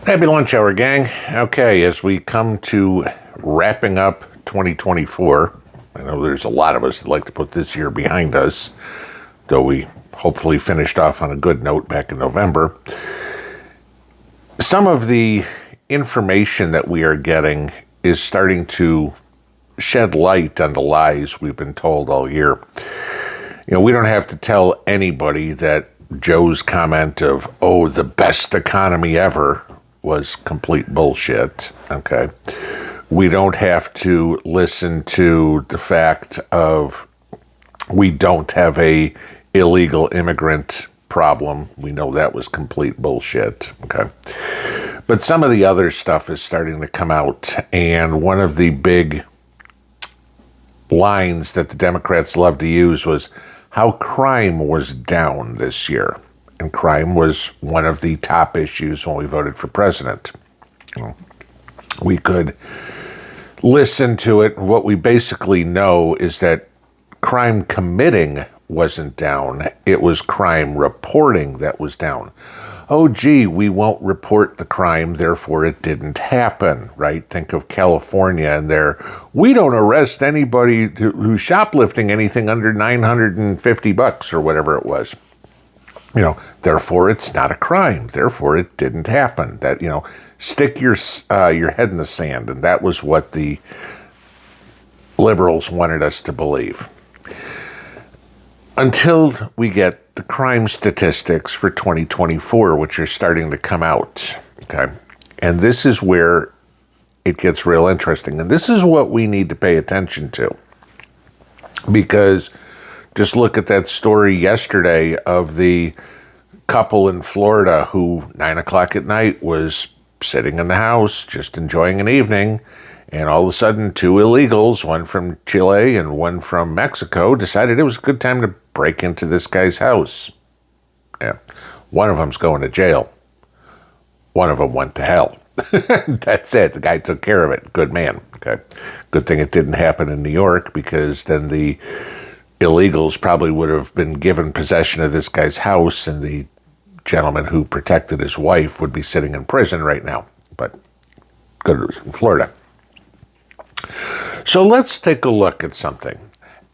Happy lunch hour, gang. Okay, as we come to wrapping up 2024, I know there's a lot of us that like to put this year behind us, though we hopefully finished off on a good note back in November. Some of the information that we are getting is starting to shed light on the lies we've been told all year. You know, we don't have to tell anybody that Joe's comment of, oh, the best economy ever was complete bullshit, okay? We don't have to listen to the fact of we don't have a illegal immigrant problem. We know that was complete bullshit, okay? But some of the other stuff is starting to come out, and one of the big lines that the Democrats love to use was how crime was down this year. And crime was one of the top issues when we voted for president. We could listen to it. What we basically know is that crime committing wasn't down. It was crime reporting that was down. Oh, gee, we won't report the crime, therefore it didn't happen, right? Think of California and we don't arrest anybody who's shoplifting anything under $950 or whatever it was. You know, therefore it's not a crime, therefore it didn't happen. That, you know, stick your head in the sand, and that was what the liberals wanted us to believe. Until we get the crime statistics for 2024, which are starting to come out, okay? And this is where it gets real interesting. And this is what we need to pay attention to. Because just look at that story yesterday of the couple in Florida who 9 o'clock at night was sitting in the house, just enjoying an evening, and all of a sudden 2 illegals, one from Chile and one from Mexico, decided it was a good time to break into this guy's house. Yeah, one of them's going to jail. One of them went to hell. That's it. The guy took care of it. Good man. Okay. Good thing it didn't happen in New York, because then the illegals probably would have been given possession of this guy's house, and the gentleman who protected his wife would be sitting in prison right now. But good, in Florida. So let's take a look at something.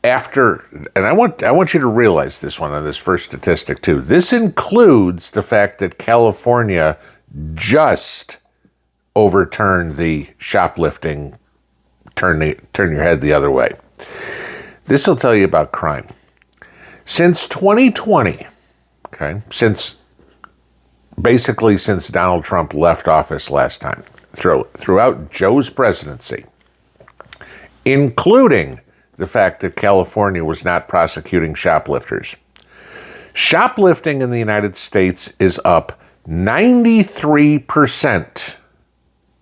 And I want you to realize this one on this first statistic too. This includes the fact that California just overturned the shoplifting, turn your head the other way. This will tell you about crime. Since 2020, okay, since Donald Trump left office last time, throughout Joe's presidency, including the fact that California was not prosecuting shoplifters. Shoplifting in the United States is up 93%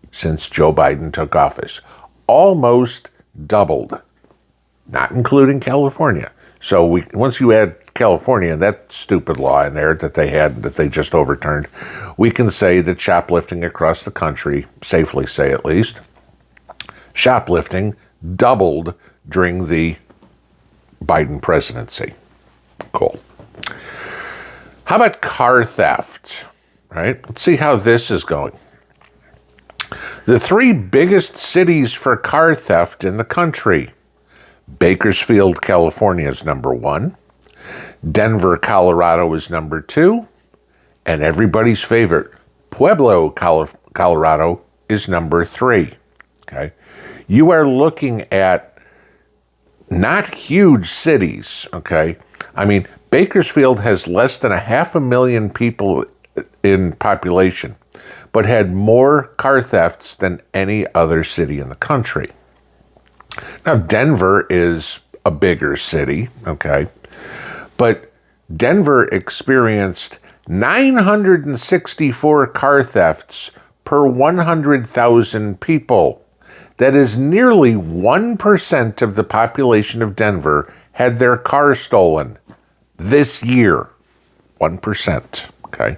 since Joe Biden took office. Almost doubled, not including California. So once you add California and that stupid law in there that they just overturned, we can say that shoplifting across the country, safely say at least, shoplifting doubled during the Biden presidency. Cool. How about car theft? Right? Let's see how this is going. The 3 biggest cities for car theft in the country. Bakersfield, California is number 1. Denver, Colorado is number 2. And everybody's favorite, Pueblo, Colorado is number 3. Okay? You are looking at not huge cities, okay? I mean, Bakersfield has less than 500,000 people in population, but had more car thefts than any other city in the country. Now, Denver is a bigger city, okay? But Denver experienced 964 car thefts per 100,000 people. That is nearly 1% of the population of Denver had their car stolen this year. 1%, okay?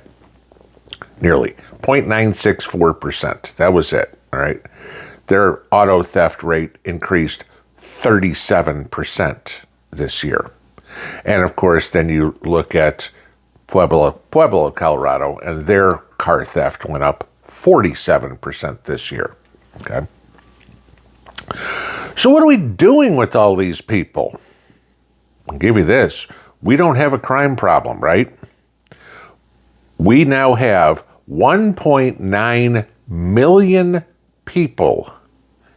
Nearly 0.964%. That was it, all right? Their auto theft rate increased 37% this year. And of course, then you look at Pueblo, Colorado, and their car theft went up 47% this year. Okay. So what are we doing with all these people? I'll give you this. We don't have a crime problem, right? We now have 1.9 million people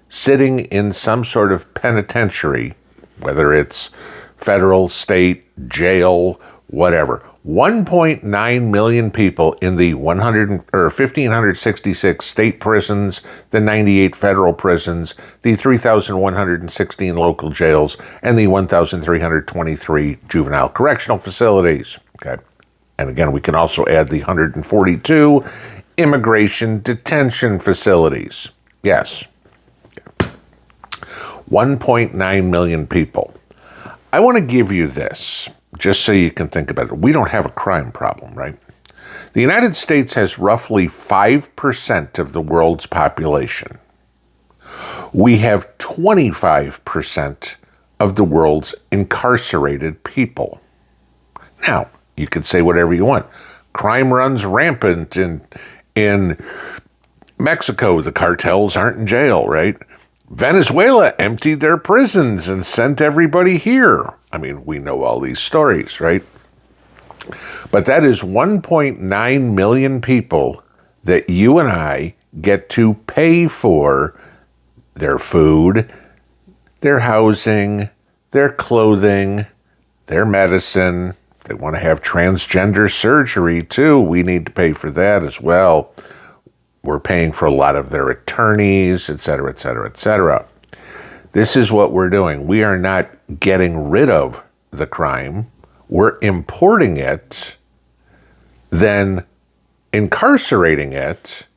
sitting in some sort of penitentiary, whether it's federal, state, jail, whatever. 1.9 million people in the 1,566 state prisons, the 98 federal prisons, the 3,116 local jails, and the 1,323 juvenile correctional facilities. Okay. And again, we can also add the 142 immigration detention facilities. Yes. 1.9 million people. I want to give you this, just so you can think about it. We don't have a crime problem, right? The United States has roughly 5% of the world's population. We have 25% of the world's incarcerated people. Now, you can say whatever you want. Crime runs rampant in Mexico. The cartels aren't in jail, right? Venezuela emptied their prisons and sent everybody here. I mean, we know all these stories, right? But that is 1.9 million people that you and I get to pay for their food, their housing, their clothing, their medicine. They want to have transgender surgery too. We need to pay for that as well. We're paying for a lot of their attorneys, et cetera, et cetera, et cetera. This is what we're doing. We are not getting rid of the crime. We're importing it, then incarcerating it,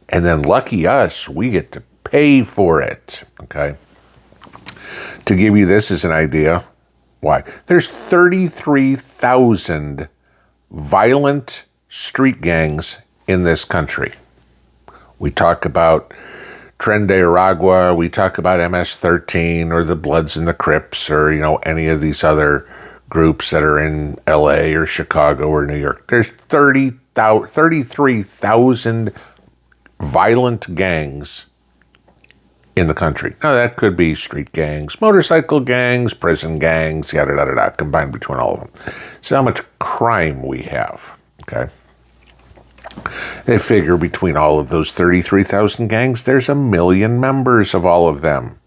and then lucky us, we get to pay for it, okay? To give you this as an idea, why? There's 33,000 violent street gangs in this country. We talk about Tren de Aragua, we talk about MS-13 or the Bloods and the Crips or, any of these other groups that are in LA or Chicago or New York. There's 33,000 violent gangs in the country. Now, that could be street gangs, motorcycle gangs, prison gangs, yada, yada, yada, combined between all of them. So how much crime we have, okay? They figure between all of those 33,000 gangs, there's 1 million members of all of them.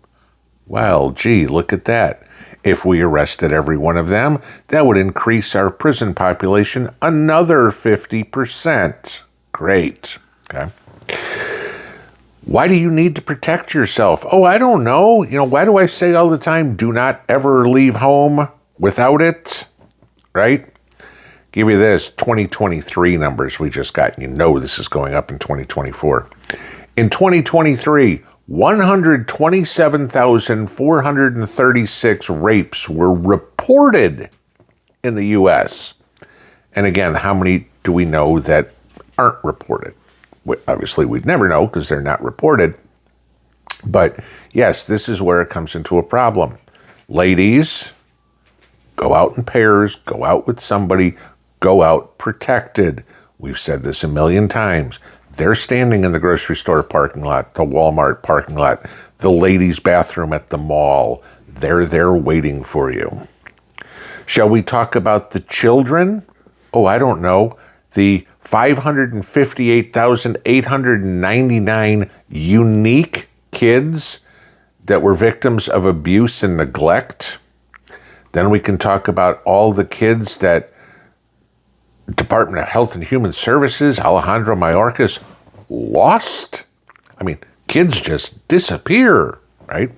Well, gee, look at that. If we arrested every one of them, that would increase our prison population another 50%. Great, okay? Why do you need to protect yourself? Oh, I don't know. Why do I say all the time, do not ever leave home without it, right? Give you this, 2023 numbers we just got. This is going up in 2024. In 2023, 127,436 rapes were reported in the U.S. And again, how many do we know that aren't reported? Obviously, we'd never know because they're not reported. But yes, this is where it comes into a problem. Ladies, go out in pairs, go out with somebody, go out protected. We've said this 1 million times. They're standing in the grocery store parking lot, the Walmart parking lot, the ladies' bathroom at the mall. They're there waiting for you. Shall we talk about the children? Oh, I don't know. The 558,899 unique kids that were victims of abuse and neglect. Then we can talk about all the kids that Department of Health and Human Services, Alejandro Mayorkas, lost. I mean, kids just disappear, right?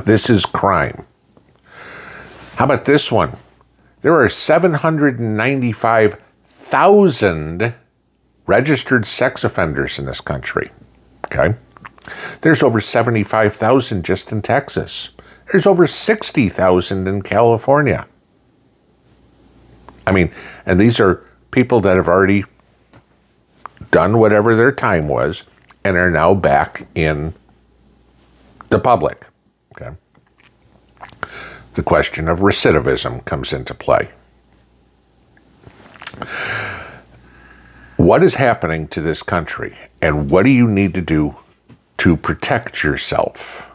This is crime. How about this one? There are 795,000 registered sex offenders in this country, okay? There's over 75,000 just in Texas. There's over 60,000 in California. I mean, and these are people that have already done whatever their time was and are now back in the public, okay? The question of recidivism comes into play. what is happening to this country and what do you need to do to protect yourself?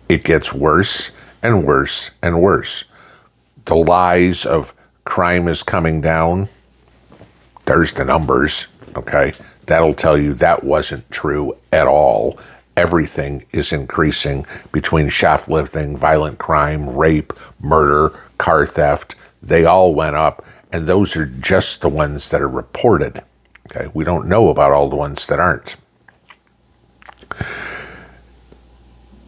It gets worse and worse and worse. The lies of crime is coming down, there's the numbers, okay? That'll tell you that wasn't true at all. Everything is increasing between shoplifting, violent crime, rape, murder, car theft. They all went up, and those are just the ones that are reported. Okay, we don't know about all the ones that aren't.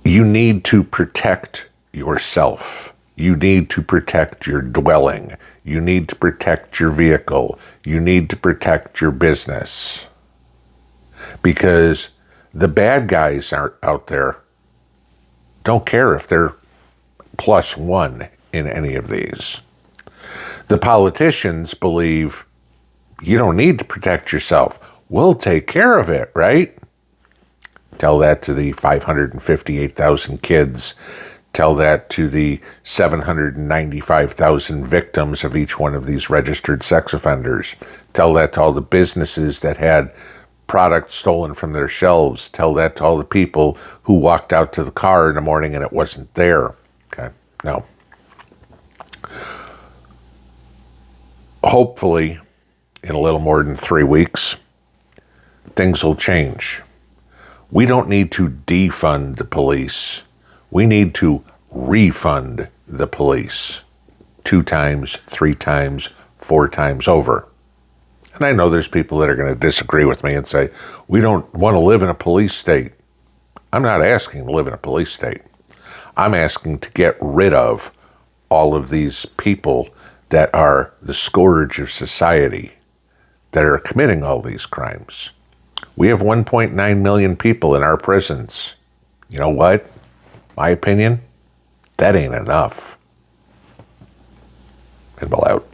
You need to protect yourself. You need to protect your dwelling. You need to protect your vehicle. You need to protect your business. Because the bad guys out there don't care if they're +1 in any of these. The politicians believe you don't need to protect yourself. We'll take care of it, right? Tell that to the 558,000 kids. Tell that to the 795,000 victims of each one of these registered sex offenders. Tell that to all the businesses that had products stolen from their shelves. Tell that to all the people who walked out to the car in the morning and it wasn't there. Okay, no. Hopefully, in a little more than 3 weeks, things will change. We don't need to defund the police. We need to refund the police 2 times, 3 times, 4 times over. And I know there's people that are going to disagree with me and say, we don't want to live in a police state. I'm not asking to live in a police state. I'm asking to get rid of all of these people that are the scourge of society, that are committing all these crimes. We have 1.9 million people in our prisons. You know what? My opinion, that ain't enough. Pinball out.